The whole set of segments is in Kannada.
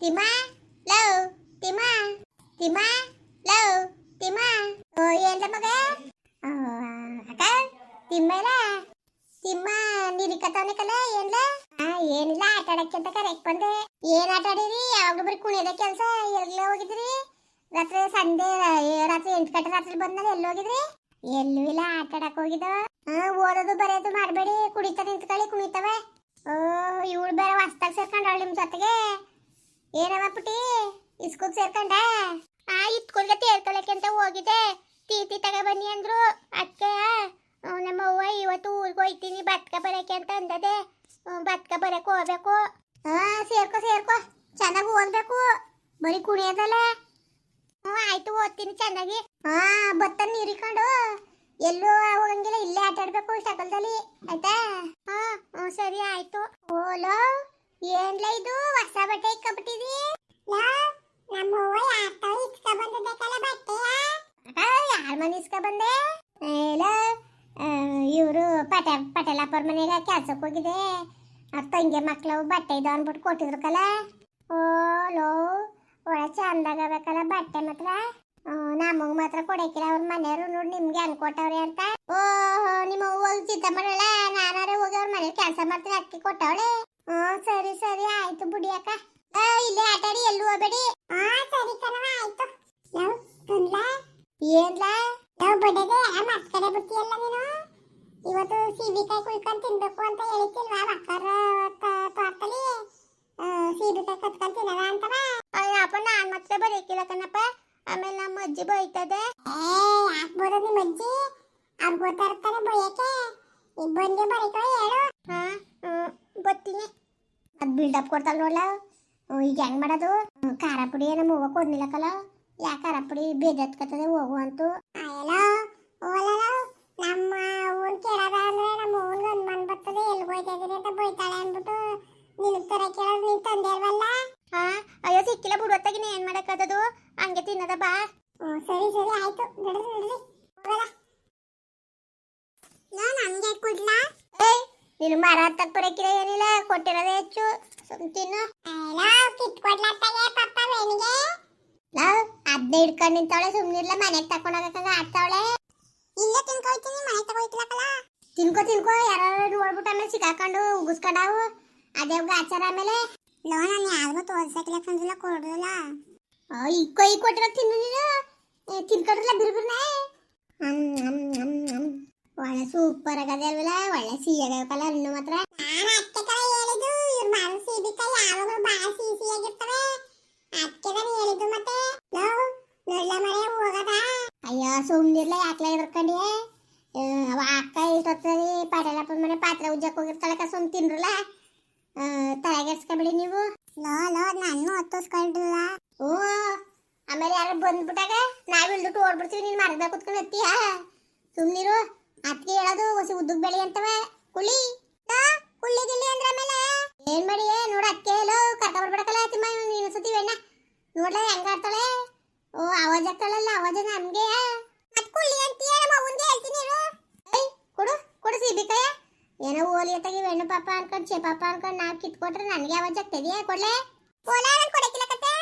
ತಿಮ್ಮ ಲವ್ ತಿಮ್ಮ ತಿಮ್ಮ ಲವ್ ತಿಮ್ಮ ಓ ಏನ್ಲ ಮಗ ಅಕ್ಕ ತಿಮ್ಮಲ ತಿಮ್ಮ ನಿರಿಕತವನೆ ಕಲ ಏನ್ಲ ಏನಿಲ್ಲ ಆಟ ಆಡಕ್ಕೆ ಅಂತ ಕರೆಕ್ಟ್ ಬಂದೆ. ಏನ್ ಆಟ ಆಡಿರಿ? ಯಾವಾಗ್ಲೂ ಬರೀ ಕುಣಿಯೋದ ಕೆಲಸ. ಎಲ್ಲೇ ಹೋಗಿದ್ರಿ? ರಾತ್ರಿ ಸಂಡೆ ರಾತ್ರಿ 8 ಗಂಟೆ ರಾತ್ರಿ ಬಂದ್ಮೇಲೆ ಎಲ್ಲಿ ಹೋಗಿದ್ರಿ? ಎಲ್ಲೂ ಇಲ್ಲ, ಆಟ ಆಡಕ್ ಹೋಗಿದ್ದ. ಓದೋದು ಬರೆಯೋದು ಮಾಡಬೇಡಿ, ಕುಡಿತಾ ನಿಂತ್ಕೊಳ್ಳಿ ಕುಣಿತವೆ. ಇವಳು ಬೇರೆ ಹೊಸ್ತಾಗ ಸೇರ್ಕೊಂಡವಳು ನಿಮ್ ಜೊತೆಗೆ. ಏನವ ಪುಟಿ ಇಸ್ಕೂಲ್ ಸೇರ್ಕೊಂಡ? ಇಟ್ಕೊಳ್ಗೆ ತೇರ್ಕೊಳಕ್ಕೆ ಅಂತ ಹೋಗಿದ್ದೆ. ತೀತಿ ತಗೊಬನ್ನಿ ಅಂದ್ರು. ಅದಕ್ಕೆ ನಮ್ಮ ಅವ್ವ ಇವತ್ತು ಊರಿಗೆ ಹೋಯ್ತೀನಿ ಬತ್ಕ ಬರಕ್ಕೆ ಅಂತ ಅಂದದೆ. ಬತ್ಕ ಬರಕ್ಕೆ ಹೋಗ್ಬೇಕು. ಸೇರ್ಕೋ ಸೇರ್ಕೋ, ಚೆನ್ನಾಗಿ ಓದ್ಬೇಕು, ಬರೀ ಕುಣಿಯೋದಲ್ಲ. ಆಯ್ತು ಓದ್ತೀನಿ ಚೆನ್ನಾಗಿ. ಬತ್ತ ನೀರಿಕೊಂಡು ಎಲ್ಲೂ ಹೋಗಂಗಿಲ್ಲ, ಇಲ್ಲೇ ಆಟ ಆಡ್ಬೇಕು ಶಕಲ್ದಲ್ಲಿ, ಆಯ್ತಾ? ಸರಿ ಆಯ್ತು. ಓಲೋ ಏನ್ಲ ಇದು ಹೊಸ ಬಟ್ಟೆ ಇಕ್ಕೊಬಿಟ್ಟಿದಿ? ನಮ್ಮವ್ವ ಯಾರ್ತಾವ ಇಸ್ಕ ಬಂದಬೇಕಲ್ಲ ಬಟ್ಟೆಯ? ಯಾರ ಮನೆ ಇಸ್ಕ ಬಂದೆ? ಇವರು ಪಟೇಲಪ್ಪರ ಮನೆಗೆ ಕೆಲ್ಸಕ್ಕೆ ಹೋಗಿದೆ. ತಂಗಿ ಮಕ್ಳು ಬಟ್ಟೆ ಇದು ಅಂದ್ಬಿಟ್ಟು ಕೊಟ್ಟಿದ್ರು ಕಲ. ಓಲೋ ಒಳ್ಳೆ ಚಂದಾಗಬೇಕಲ್ಲ ಬಟ್ಟೆ ಮಾತ್ರ. ನಮಗ್ ಮಾತ್ರ ಕೊಡಕಿಲ್ಲ, ಅವ್ರ ಮನೆಯವರು ನೋಡಿ ನಿಮ್ಗೆ ಅನ್ಕೊಟ್ಟವ್ರೆ ಅಂತ. ನಿಮ್ಮ ಹೋಗಿ ಚಿತ್ತ ಮಾಡಲ್ಲ, ನಾನಾರೆ ಹೋಗಿ ಅವ್ರ ಮನೇಲಿ ಕೆಲಸ ಮಾಡ್ತೀನಿ ಅದಕ್ಕೆ ಕೊಟ್ಟವಳೆ. ಸರಿ ಸರಿ ಆಯ್ತು ಬಿಡಿ ಅಕ್ಕ. ಇಲ್ಲೇ ಆಟ ಆಡಿ ಎಲ್ಲೂ ಹೋಗ್ಬೇಡಿ. ಸರಿ ಕಣವ ಆಯ್ತು. ಏನ್ಲ ಬಡ್ಡೆಗೆ ಮಸ್ಕಡೆ ಬಿಡ್ತೀಯಲ್ಲ ನೀನು? ಇವತ್ತು ಸೀಬಿಕಾಯಿ ಕುಯ್ಕೊಂಡು ತಿನ್ಬೇಕು ಅಂತ ಹೇಳಿತಿಲ್ವಾ ಮಕ್ಕರ ತೋಟದಲ್ಲಿ? ಸೀಬಿಕಾಯಿ ಕತ್ಕೊಂಡು ತಿನ್ನದ ಅಂತವ. ಅಯ್ಯಪ್ಪ ನಾನ್ ಮತ್ತೆ ಬರೀಕಿಲ್ಲ ಕಣಪ್ಪ, ಆಮೇಲೆ ನಮ್ಮ ಅಜ್ಜಿ ಬೈತದೆ. ಯಾಕೆ ಬರೋದು ನಿಮ್ಮ ಅಜ್ಜಿ? ಅವ್ರು ಗೊತ್ತಾರ್ತಾನೆ ಬೈಯಕ್ಕೆ. ಬಂದು ಬರೀಕೋ ಹೇಳು. ಬರ್ತೀನಿ. ಅದು ಬಿಲ್ಡಪ್ ಕೊಡ್ತಾಳ ನೋಡ್ಲ. ಈಗ ಹೆಂಗ್ ಮಾಡೋದು? ಖಾರ ಪುಡಿ ನಮ್ಮ ಹೂವ ಕೊಡ್ನಿಲ್ಲಕಲ್ಲ. ಯಾಕೆ ಖಾರ ಪುಡಿ ಬೇದತ್ಕತ್ತದೆ ಹೋಗು ಅಂತೂ. ನಮ್ಮ ಊನ್ ಕೇಳದ ಅಂದ್ರೆ ನಮ್ಮ ಊನ್ಗೆ ಅನ್ಮಾನ್ ಬರ್ತದೆ. ಎಲ್ಲಿ ಹೋಯ್ತಾ ಇದೀನಿ ಅಂತ ಬೈತಾಳೆ ಅಂದ್ಬಿಟ್ಟು ನಿನಗೆ ತರ ಕೇಳೋದು ನೀನ್ ತಂದೆ ಅಲ್ವಲ್ಲ? ಅಯ್ಯೋ ಸಿಕ್ಕಿಲ್ಲ ಬಿಡುವತ್ತಾಗಿನ ಏನ್ ಮಾಡಕ್ಕದದು, ಹಂಗೆ ತಿನ್ನದ ಬಾ. ಸರಿ ಸರಿ ಆಯ್ತು, ನಡ್ರಿ ನಡ್ರಿ ಹೋಗಲ್ಲ. ನಮ್ಗೆ ಕೊಡ್ಲಾ? ನೀನು ಮರ ಹತ್ತಕ್ ಬರಕಿಲ್ಲ, ಏನಿಲ್ಲ, ಕೊಟ್ಟಿರೋದೇ ಹೆಚ್ಚು. ತಿನ್ನು. ಕಿತ್ಕೊಡ್ಲತ್ತಾಗೆ ಪಪ್ಪ ವೇಣಿಗೆ. ಅದ್ನ ಹಿಡ್ಕೊಂಡು ನಿಂತವಳೆ, ಸುಮ್ನಿರ್ಲ, ಮನೆಗೆ ತಕೊಂಡೋಗಕ್ಕ ಆಡ್ತಾವಳೆ. ಇಲ್ಲೇ ತಿನ್ಕೊಯ್ತೀನಿ, ಮನೆಗೆ ತಗೋಯ್ತಿಲ್ಲಕಲ್ಲ. ತಿನ್ಕೋ ತಿನ್ಕೋ, ಯಾರು ನೋಡ್ಬಿಟ್ಟು ಆಮೇಲೆ ಸಿಕ್ಕಾಕೊಂಡು ಉಗಿಸ್ಕೊಂಡಾವು. ಅದೇ ಆಚಾರ ಆಮೇಲೆ. ನಾನು ಯಾರಿಗೂ ತೋರ್ಸಕ್ಕಿಲ್ಲ ಕಂದಿಲ್ಲ, ಕೊಡೋದಿಲ್ಲ. ಈ ಕೊಟ್ಟಿರೋ ತಿನ್ನು ನೀನು. ತಿನ್ಕೊಂಡ್ರಲ್ಲ ಬಿರ್ಬಿರ್ನೆ. ಒಳ್ಳೆ ಸೂಪರ್ ಆಗದೆ ಅಲ್ವಲ್ಲ, ಒಳ್ಳೆ ಸಿಹಿಯಾಗಬೇಕಲ್ಲ ಹಣ್ಣು ಮಾತ್ರ. ನಾನು ಅತ್ತೆ ಕಲ ಹೇಳಿದ್ದು, ಇವ್ರು ಮಾರು ಸೀಬಿಕಾಯಿ ಯಾವಾಗಲೂ ಭಾಳ ಸಿಹಿ ಸಿಹಿಯಾಗಿರ್ತವೆ. ಅದಕ್ಕೆ ನಾನು ಹೇಳಿದ್ದು. ಮತ್ತೆ ನೊಳ್ಳ ಮಳೆ ಹೋಗದ? ಅಯ್ಯೋ ಸುಮ್ನಿರ್ಲ, ಯಾಕ್ಲ ಎದ್ರಕಂಡಿ? ಅಕ್ಕ ಇಷ್ಟೊತ್ತರಿ ಪಟೇಲಪ್ಪನ ಮನೆ ಪಾತ್ರೆ ಉಜ್ಜಕ್ಕೆ ಹೋಗಿರ್ತಾಳಕ್ಕ, ಸುಮ್ ತಿನ್ರಲ್ಲ. ತಲೆಗೆಡ್ಸ್ಕೊಬೇಡಿ ನೀವು. ನಾನು ಹತ್ತಿಸ್ಕೊಂಡಿಲ್ಲ. ಆಮೇಲೆ ಯಾರು ಬಂದ್ಬಿಟ್ಟಾಗ ನಾವ್ ಇಳ್ದುಟ್ಟು ಓಡ್ಬಿಡ್ತೀವಿ, ನೀನ್ ಮರದ ಕುತ್ಕೊಂಡು ಹತ್ತೀಯ? ಸುಮ್ನಿರು. ಅದಕ್ಕೆ ಹೇಳೋದು ಹೊಸಿ ಉದ್ದಕ್ ಬೆಳಿ ಅಂತವ. ಕುಳ್ಳಿ ಗಿಲ್ಲಿ ಅಂದ್ರೆ ಆಮೇಲೆ ಏನ್ ಮಾಡಿ ನೋಡ. ಅದಕ್ಕೆ ಹೇಳೋ ಕರ್ಕ ಬರ್ಬಿಡಕಲ್ಲ ತಿಮ್ಮ, ನೀನು ಸತಿ ವೇಣ ನೋಡ್ಲ ಹೆಂಗ ಆಡ್ತಾಳೆ. ಆವಾಜ್ ಆಗ್ತಾಳಲ್ಲ, ಆವಾಜ ನಮ್ಗೆ. ಅದ್ ಕುಳ್ಳಿ ಅಂತೀಯ, ನಮ್ಮ ಅವ್ವನ್ಗೆ ಹೇಳ್ತೀನಿ. ಕೊಡು ಕೊಡು ಸೀಬಿಕಾಯ. ಏನೋ ಓಲಿ ಅತ್ತಾಗಿ ವೆಣ್ಣು ಪಾಪ ಅನ್ಕೊಂಡು ಪಾಪ ಅನ್ಕೊಂಡು ನಾವ್ ಕಿತ್ಕೊಟ್ರೆ ನನಗೆ ಆವಾಜ್ ಆಗ್ತದೆಯಾ? ಕೊಡ್ಲೆ ಕೊಡಕಿಲ್ಲ ಕತೆ.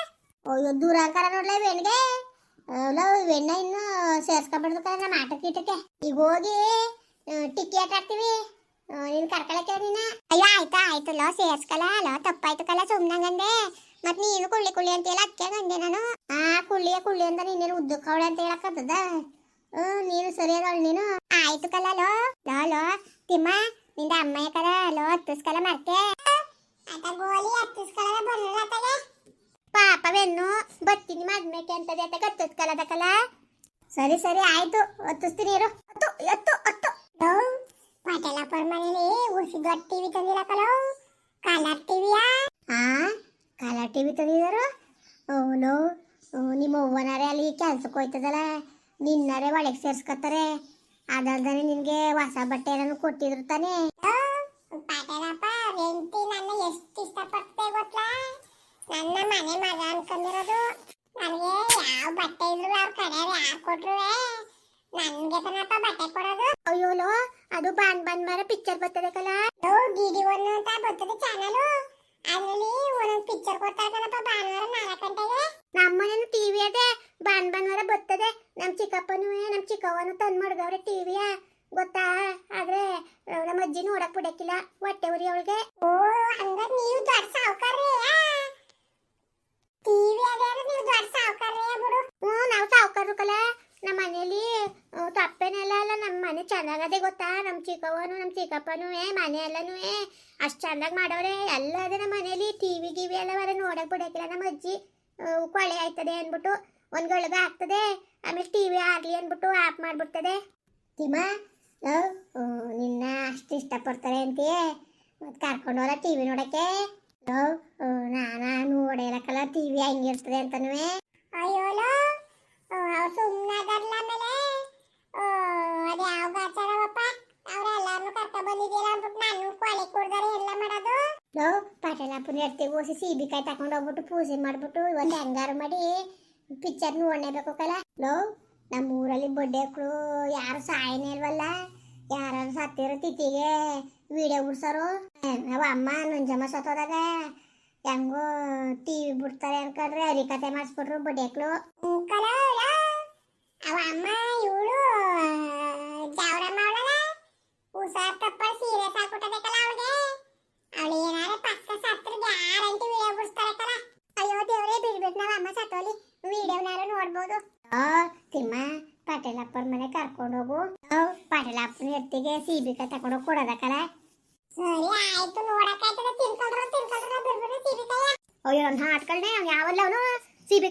ಅಯ್ಯೋ ದೂರ ಅಂಕಾರ ನೋಡ್ಲ ವೆಣ್ಗೆ. ವೆಣ್ಣ ಇನ್ನು ಸೇರ್ಸ್ಕೊಬಿಡ್ದು ಕಲ ನಮ್ಮ ಆಟ ಕೀಟಕ್ಕೆ. ಈಗ ಹೋಗಿ ಟಿಕ್ಕಿ ಆಟ ಆಡ್ತೀವಿ, ನೀನ್ ಕರ್ಕೊಳಕ್ಕೆ ನೀನ. ಅಯ್ಯೋ ಆಯ್ತಾ ಆಯ್ತಲ್ಲ, ಸೇರ್ಸ್ಕಲ್ಲ ಅಲ್ಲ, ತಪ್ಪಾಯ್ತು ಕಲ, ಸುಮ್ನಂಗಂದೆ. ಮತ್ ನೀನು ಕುಳ್ಳಿ ಅಂತೀಯಲ್ಲ, ಅದಕ್ಕೆ ಗಂದೆ ನಾನು. ಕುಳ್ಳಿ ಅಂತ ನೀನೇನು ಉದ್ದಕ್ಕವಳೆ ಅಂತ ಹೇಳಕ್ಕದ? ನೀನು ಸರಿಯಾದವಳು ನೀನು. ಆಯ್ತು ಕಲ ಲೋ ತಿಮ್ಮ, ನಿಂದ ಅಮ್ಮಯ್ಯ ಕಲ ಹತ್ತಿಸ್ಕಲ ಮರ್ತೆ. ಗೋಲಿ ಹತ್ತಿಸ್ಕಲ ಬರಲತ್ತಾಗೆ. ಪಾಪವೆನ್ನು ಬರ್ತೀನಿ ಮದ್ಮೇಕೆ ಅಂತದೆ ಅಂತ ಹತ್ತಿಸ್ಕಲದಕ್ಕಲ್ಲ. ಸರಿ ಸರಿ ಆಯ್ತು, ಹತ್ತಿಸ್ತೀನಿ ಇರು. ಪಟೇಲಪ್ಪರ ಮನೇಲಿ ಉಸಿ ದೊಡ್ಡ ಟಿವಿ ತಂದಿಲ್ಲ ಕಲ, ಕಲರ್ ಟಿವಿಯಾ? ಕಲರ್ ಟಿವಿ ತಂದಿದಾರು. ನಿಮ್ಮ ಅವ್ವನಾರೆ ಅಲ್ಲಿ ಕೆಲ್ಸಕ್ಕೆ ಹೋಯ್ತದಲ್ಲ, ನಿನ್ನಾರೆ ಒಳಗೆ ಸೇರ್ಸ್ಕೊತಾರೆ. ಅದಲ್ದಾನೆ ನಿನ್ಗೆ ಹೊಸ ಬಟ್ಟೆ ಏನಾನು ಕೊಟ್ಟಿದ್ರು ತಾನೆ? ಪಟೇಲಪ್ಪ ವೆಂಟಿ ನನ್ನ ಎಷ್ಟು ಇಷ್ಟಪಡ್ತೆ ಗೊತ್ತಾ? ನನ್ನ ಮನೆ ಮಗ ಅನ್ಕೊಂಡಿರೋದು. ನನಗೆ ಯಾವ ಬಟ್ಟೆ ಇದ್ರು ಅವ್ರ ಕಡೆಯವ್ರು ಯಾರು ಕೊಟ್ರು ನನ್ಗೆ ತನಪ್ಪ ಬಟ್ಟೆ ಕೊಡೋದು. ಅಯ್ಯೋಲೋ, ಅದು ಬಂದ್ ಮಾರ ಪಿಕ್ಚರ್ ಬರ್ತದೆ ಕಲ. ಡಿಡಿ1 ಅಂತ ಬರ್ತದೆ ಚಾನಲ್. ಅದ್ರಲ್ಲಿ ಒಂದೊಂದು ಪಿಕ್ಚರ್ ಕೊಡ್ತಾರೆ ಕಣಪ್ಪ ಭಾನುವಾರ 4 ಗಂಟೆಗೆ. ನಮ್ಮನೇನು ಟಿವಿ ಅದೇ ಭಾನುವಾರ ಬರ್ತದೆ. ನಮ್ಮ ಚಿಕ್ಕಪ್ಪನೂ ನಮ್ಮ ಚಿಕ್ಕವ್ವನು ತಂದು ಮಡ್ಗವ್ರೆ ಟಿವಿಯ ಗೊತ್ತಾ. ಆದ್ರೆ ನಮ್ಮ ಅಜ್ಜಿ ನೋಡಕ್ ಬಿಡಕ್ಕಿಲ್ಲ, ಹೊಟ್ಟೆ ಉರಿ ಅವಳಿಗೆ. ಓ ಹಂಗಾರೆ ನೀವು ದೊಡ್ಡ ಸಾವುಕಾರ್ರಿ. ಟಿವಿ ಅದೇ ನೀವು ದೊಡ್ಡ ಸಾವುಕಾರ್ರಿ ಬಿಡು. ನಾವು ಸಾವುಕಾರರು ಕಲ. ನಮ್ಮ ಮನೇಲಿ ತಪ್ಪೇನೆಲ್ಲ ಅಲ್ಲ, ನಮ್ಮ ಮನೆ ಚೆನ್ನಾಗದೆ ಗೊತ್ತಾ. ನಮ್ಮ ಚಿಕ್ಕವ್ವನು ನಮ್ಮ ಚಿಕ್ಕಪ್ಪನೂ ಮನೆ ಎಲ್ಲನೂ ಅಷ್ಟು ಚಂದಾಗಿ ಮಾಡವ್ರೆ. ಎಲ್ಲ ಅದೇ ನಮ್ಮ ಮನೇಲಿ. ಟಿವಿ ಗಿವಿ ಎಲ್ಲ ಬರ ನೋಡಕ್ ಬಿಡಕ್ಕಿಲ್ಲ. ನಮ್ಮ ಅಜ್ಜಿ ಕೊಳೆ ಆಯ್ತದೆ ಅಂದ್ಬಿಟ್ಟು ಒಂದು ಗಳಿಗೆ ಆಗ್ತದೆ, ಆಮೇಲೆ ಟಿವಿ ಆಗ್ಲಿ ಅಂದ್ಬಿಟ್ಟು ಆಫ್ ಮಾಡ್ಬಿಡ್ತದೆ. ತಿಮ್ಮ ನಿನ್ನ ಅಷ್ಟು ಇಷ್ಟಪಡ್ತಾರೆ ಅಂತೀಯ, ಮತ್ತೆ ಕರ್ಕೊಂಡೋರ ಟಿವಿ ನೋಡಕ್ಕೆ. ನಾನಾ ನೋಡೇಲಕ್ಕಲ್ಲ ಟಿವಿ ಹೆಂಗಿರ್ತದೆ ಅಂತನೂ. ಅಯ್ಯೋಲೋ ಸುಮ್ಮನಾಗಲ್ಲ. ಆಮೇಲೆ ಅದು ಯಾವ ಗಾಚಾರವಪ್ಪ, ಅವ್ರೆಲ್ಲಾರನು ಕರ್ಕೊಂಡ್ ಬಂದಿದ್ದೀರ ಅಂದ್ಬಿಟ್ಟು ನಾನು ಕೊಳೆ ಕುಡ್ದಾರೆ ಎಲ್ಲ ಮಾಡೋದು. ಪಟೇಲಪ್ಪನ ಎಡ್ತಿಗೆ ಹೋಸಿ ಸೀಬಿಕಾಯಿ ತಗೊಂಡು ಹೋಗ್ಬಿಟ್ಟು ಪೂಜೆ ಮಾಡ್ಬಿಟ್ಟು ಇವತ್ತು ಹೆಂಗಾರು ಮಾಡಿ ಪಿಕ್ಚರ್ ನೋಡಲೇಬೇಕು ಕಲ. ನಮ್ಮ ಊರಲ್ಲಿ ಬಡ್ಡೆಕ್ಳು ಯಾರು ಸಾಯನೇ ಇಲ್ವಲ್ಲ. ಯಾರು ಸತ್ತಿರೋ ತಿಥಿಗೆ ವಿಡಿಯೋ ಬಿಡ್ಸೋರು. ನಾವು ಅಮ್ಮ ನಂಜಮ್ಮ ಸತ್ತೋದಾಗ ಹೆಂಗೋ ಟಿವಿ ಬಿಡ್ತಾರೆ ಅನ್ಕೊಂಡ್ರೆ ಹರಿಕತೆ ಮಾಡಿಸ್ಬಿಟ್ರು ಬಡ್ಡೆಕ್ಳು. ಅವ ಅಮ್ಮ ಇವಳು ಜಾವರಮ್ಮ ಅವಳಲ್ಲ, ಹುಷಾರ್ ತಪ್ಪ ಸೀರಿಯಸ್ ಆಗ್ಬಿಟ್ಟದಕ್ಕಲ್ಲ ಅವಳಿಗೆ. ಅವಳು ಏನಾರ ಪಕ್ಕ ಸತ್ರ ಗ್ಯಾರಂಟಿ ವಿಡಿಯೋ ಬಿಡಿಸ್ತಾರೆ ಕಲ. ಅಯ್ಯೋ ದೇವ್ರೇ ಬಿಡ್ಬಿಟ್ಟು ನಾವು ಅಮ್ಮ ಸತ್ತೋಲಿ ವಿಡಿಯೋನಾರು ನೋಡ್ಬೋದು. ತಿಮ್ಮ ಪಟೇಲಪ್ಪನ ಮನೆ ಕರ್ಕೊಂಡು ಹೋಗು. ಪಟೇಲಪ್ಪನ ಎತ್ತಿಗೆ ಸೀಬಿಕಾಯಿ ತಗೊಂಡೋಗಿ ಕೊಡೋದಕ್ಕಲ್ಲ. ಸರಿ ಆಯ್ತು, ನೋಡಕ್ಕಾಯ್ತದೆ. ತಿನ್ಕೊಂಡ್ರ ಬಿಡ್ಬಿಡ್ರಿ ಸೀಬಿಕಾಯ. ಅಯ್ಯೋ ನನ್ನ ಹಾಟ್ಗಳನ್ನೇ ಅವ್ನು ಯಾವಲ್ಲ ಅವನು ಸೀಬಿ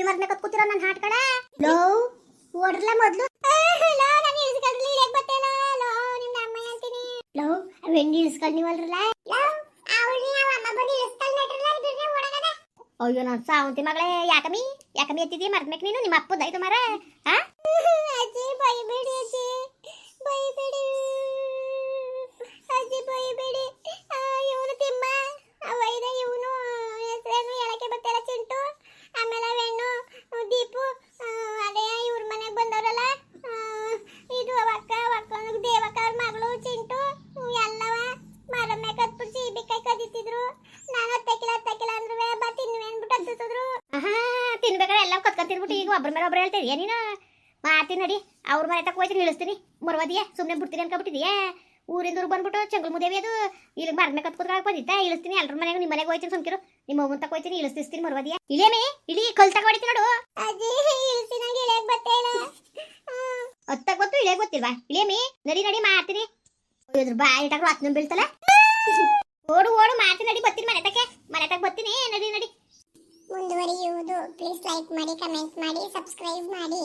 ಮರನೇ ಕತ್ಕೂತಿರೋ ನನ್ನ ಹಾಟ್ಗಳ. ಓಡ್ರಲ್ಲ ಮೊದ್ಲು. ನಾನು ಇಳಿಸ್ಕೊಂಡ್ಲಿ ಇಳಿಯಕ್ ಬರ್ತೇನ. ನಿಮ್ಮ ಅಮ್ಮ ಅಂತೀನಿ. ಅವೆಂಡಿ ಇಳಿಸ್ಕೊಂಡ್ ನೀವಲ್ರಲ್ಲ. ಅಯ್ಯೋ ನಾನು ಸಾವಂತಿ ಮಗಳೇ, ಯಾಕಮ್ಮಿ ಎತ್ತಿದ್ದೀಯ ಮರ್ದ್ಮೇಕ್ ನೀನು? ನಿಮ್ಮ ಅಪ್ಪದಾಯ್ತು ಮರ. ಅಜ್ಜಿ ಬೈಬೇಡಿ, ಅಜ್ಜಿ ಬೈಬೇಡಿ, ಅಜ್ಜಿ ಬೈಬೇಡಿ. ಇವನು ತಿಮ್ಮ ಅವೈದ, ಇವನು ಹೆಸರೇನು ಹೇಳಕ್ಕೆ ಬರ್ತಾರ ಚಿಂಟು. ಆಮೇಲೆ ಅವೆಣ್ಣು ದೀಪು, ಅದೇ ಇವ್ರ ಮನೆಗೆ ಬಂದವರಲ್ಲ, ಇದು ಅವಕ್ಕ ದೇವಕ್ಕ ಅವ್ರ ಮಗಳು ಚಿಂಟು. ಎಲ್ಲವ ಮರಮ್ಮೆ ಕತ್ಬಿಟ್ಟು ಸೀಬಿಕಾಯಿ ಕದಿತಿದ್ರು. ನಾನು ಹತ್ತಕ್ಕಿಲ್ಲ ಅಂದ್ರೆ ಬಾ ತಿನ್ನುವೆ ಅಂದ್ಬಿಟ್ಟು ಅಂತಿದ್ರು. ತಿನ್ಬೇಕಾದ್ರೆ ಎಲ್ಲ ಕತ್ಕೊಂಡ್ ತಿನ್ಬಿಟ್ಟು ಈಗ ಒಬ್ಬರ ಮೇಲೆ ಒಬ್ಬರು ಹೇಳ್ತಿದ್ಯಾ ನೀನು? ಮಾತಿ ನಡಿ, ಅವ್ರ ಮನೆ ತಕ್ಕ ಹೋಯ್ತೀನಿ ಇಳಿಸ್ತೀನಿ. ಮರವದಿಯ ಸುಮ್ಮನೆ ಬಿಡ್ತೀನಿ ಅನ್ಕೊಬಿಟ್ಟಿದ್ಯಾ? ಊರಿಂದ ಊರಿಗೆ ಬಂದ್ಬಿಟ್ಟು ಚಂಗಲ್ ಮುದೇವಿ ಅದು ಇಲ್ಲಿ ಮರಮೆ ಕತ್ಕೋದ್ರಾಗ ಬಂದಿದ್ದ. ಇಳಿಸ್ತೀನಿ ಎಲ್ಲರ ಮನೆಗೆ. ನಿಮ್ಮ ಮನೆಗೆ ಹೋಯ್ತೀನಿ ಸುಮ್ಕಿರು. ನಿಮ್ಮ ಅವ್ವನ್ ತಕ್ಕ ಹೋಯ್ತೀನಿ ಇಳಿಸ್ತೀನಿ. ಮರವದಿಯ ಇಳಿಯಮಿ, ಇಳಿ ಕಲ್ ತಕ ಹೊಡಿತೀನಿ ನೋಡು. ಅಜ್ಜಿ ಇಳಿಸಿ ನಂಗೆ ಇಳಿಯಕ್ ಬರ್ತೇನ. ಹತ್ತಕ್ ಗೊತ್ತು ಇಳಿಯಕ್ ಗೊತ್ತಿಲ್ವಾ? ಇಳಿಯಮಿ ನಡಿ ಮಾಡ್ತೀನಿ. ಬಾಯಿಟಾಗ ವಾಸನೆ ಬೀಳ್ತಲ್ಲ. ಓಡು ಮಾಡ್ತೀನಿ ನಡಿ, ಬರ್ತೀನಿ ಮನೆ ತಕ್ಕ ಬರ್ತೀನಿ. ನಡಿ ಮುಂದುವರಿಯುವುದು. ಪ್ಲೀಸ್ ಲೈಕ್ ಮಾಡಿ, ಕಮೆಂಟ್ ಮಾಡಿ, ಸಬ್ಸ್ಕ್ರೈಬ್ ಮಾಡಿ.